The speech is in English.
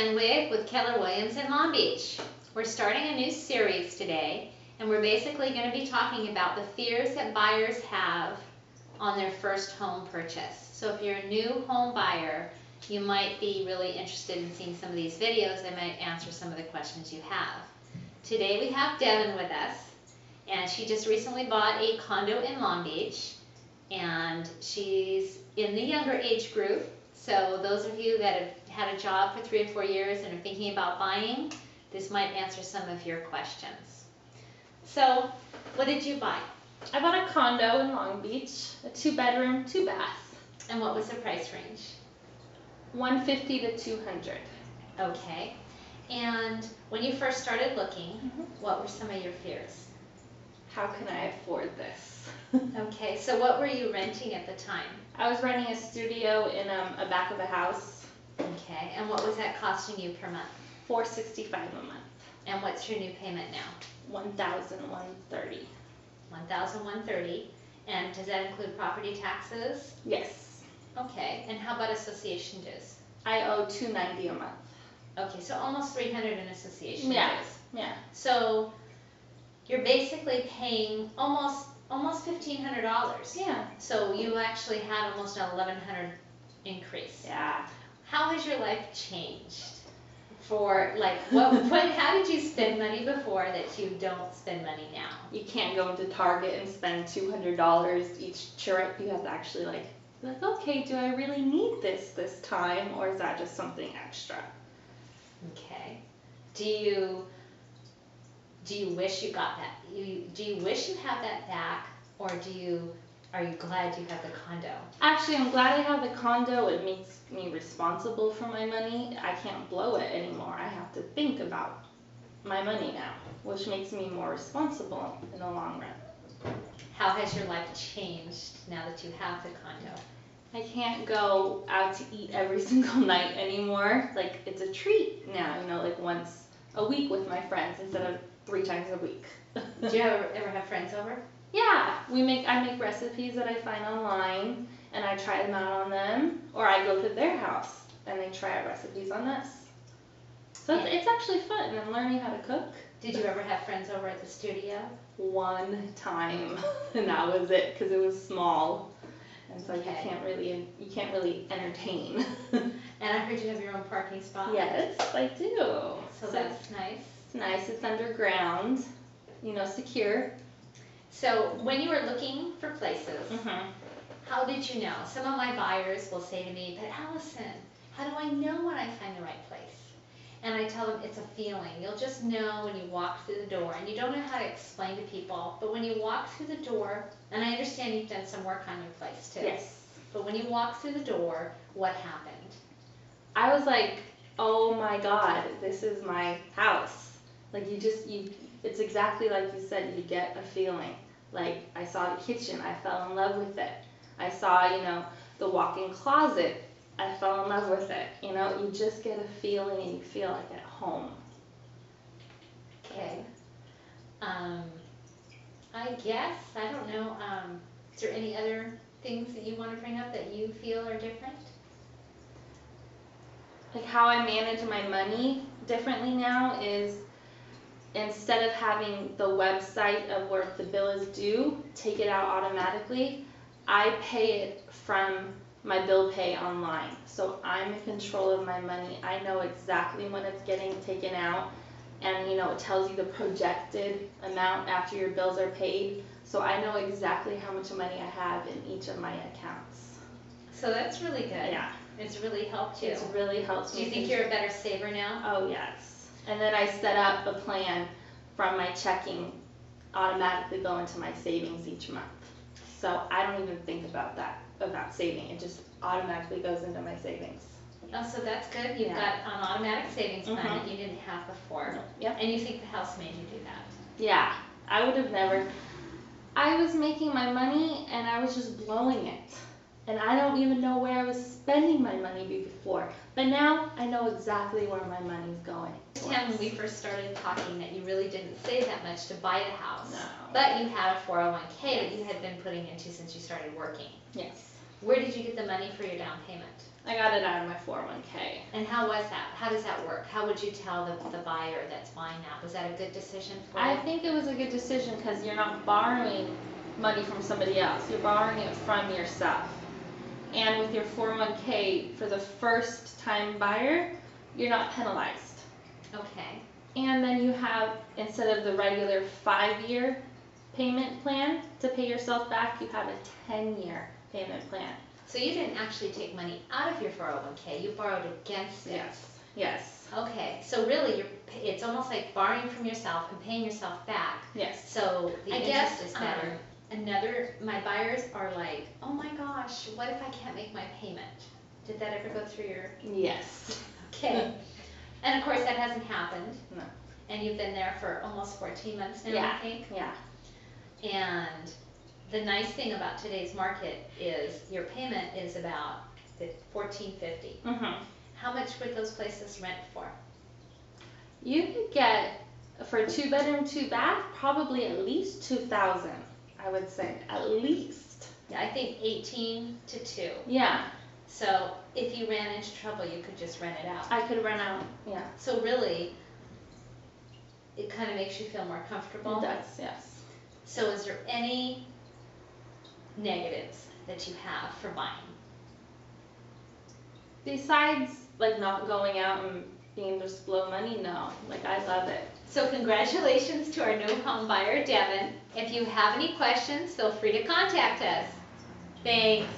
Van Wig with Keller Williams in Long Beach. We're starting a new series today, and we're basically going to be talking about the fears that buyers have on their first home purchase. So if you're a new home buyer, you might be really interested in seeing some of these videos that might answer some of the questions you have. Today we have Devon with us, and she just recently bought a condo in Long Beach, and she's in the younger age group. So those of you that have had a job for 3 or 4 years and are thinking about buying, this might answer some of your questions. So, what did you buy? I bought a condo in Long Beach, a 2-bedroom, 2-bath. And what was the price range? $150 to $200. Okay. And when you first started looking, what were some of your fears? How can I afford this? Okay, so what were you renting at the time? I was renting a studio in a back of a house. Okay, and what was that costing you per month? $465 a month. And what's your new payment now? $1,130. $1,130. And does that include property taxes? Yes. Okay, and how about association dues? I owe $290 a month. Okay, so almost $300 in association dues. Yeah. So you're basically paying almost $1,500. Yeah. So you actually had almost an $1,100 increase. Yeah. How has your life changed? For like, how did you spend money before that you don't spend money now? You can't go into Target and spend $200 each trip. You have to actually like, okay, do I really need this time, or is that just something extra? Okay. Do you wish you got that? Do you wish you had that back, or are you glad you have the condo? Actually, I'm glad I have the condo. It makes me responsible for my money. I can't blow it anymore. I have to think about my money now, which makes me more responsible in the long run. How has your life changed now that you have the condo? I can't go out to eat every single night anymore. Like, it's a treat now, like once a week with my friends instead of 3 times a week. Do you ever have friends over? Yeah, I make recipes that I find online, and I try them out on them, or I go to their house and they try out recipes on us. So it's actually fun, and I'm learning how to cook. Did you ever have friends over at the studio? 1 time, and that was it, because it was small, and so Okay. you can't really entertain. And I heard you have your own parking spot. Yes, I do. So that's nice. It's nice. It's underground, secure. So when you were looking for places, how did you know? Some of my buyers will say to me, but Allison, how do I know when I find the right place? And I tell them it's a feeling. You'll just know when you walk through the door, and you don't know how to explain to people, but when you walk through the door, and I understand you've done some work on your place too. Yes. But when you walk through the door, what happened? I was like, oh my God, this is my house. Like it's exactly like you said, you get a feeling. Like, I saw the kitchen, I fell in love with it. I saw, the walk-in closet, I fell in love with it. You just get a feeling and you feel like at home. Okay. I guess, I don't know, is there any other things that you want to bring up that you feel are different? Like, how I manage my money differently now is, instead of having the website of where the bill is due, take it out automatically, I pay it from my bill pay online. So I'm in control of my money. I know exactly when it's getting taken out, and it tells you the projected amount after your bills are paid. So I know exactly how much money I have in each of my accounts. So that's really good. Yeah. It's really helped you. It's really helped me. Do you think you're a better saver now? Oh, yes. And then I set up a plan from my checking automatically go into my savings each month. So I don't even think about saving. It just automatically goes into my savings. Oh, so that's good. You've got an automatic savings plan that you didn't have before. Yep. And you think the house made you do that? Yeah. I would have never. I was making my money and I was just blowing it. And I don't even know where I was spending my money before. But now I know exactly where my money's going. When we first started talking, that you really didn't save that much to buy the house. No. But you had a 401k that you had been putting into since you started working. Yes. Where did you get the money for your down payment? I got it out of my 401k. And how was that? How does that work? How would you tell the buyer that's buying that? Was that a good decision for you? I think it was a good decision because you're not borrowing money from somebody else. You're borrowing it from yourself. And with your 401k, for the first time buyer, you're not penalized. Okay. And then you have, instead of the regular 5-year payment plan to pay yourself back, you have a 10-year payment plan. So you didn't actually take money out of your 401k, you borrowed against it. Yes. Yes. Okay, so really it's almost like borrowing from yourself and paying yourself back. Yes. So the interest is better. My buyers are like, oh my gosh, what if I can't make my payment? Did that ever go through your... Yes. Okay. And of course that hasn't happened. No. And you've been there for almost 14 months now, Yeah. I think. Yeah. And the nice thing about today's market is your payment is about $1,450. Mm-hmm. How much would those places rent for? You could get, for a 2-bedroom, 2-bath, probably at least $2,000. I would say at least. Yeah, I think 18 to 2. Yeah. So if you ran into trouble, you could just rent it out. I could rent out. Yeah. So really, it kind of makes you feel more comfortable. It does. Yes. So is there any negatives that you have for buying? Besides, like, not going out and being able to blow money, no. Like, I love it. So congratulations to our new home buyer, Devon. If you have any questions, feel free to contact us. Thanks.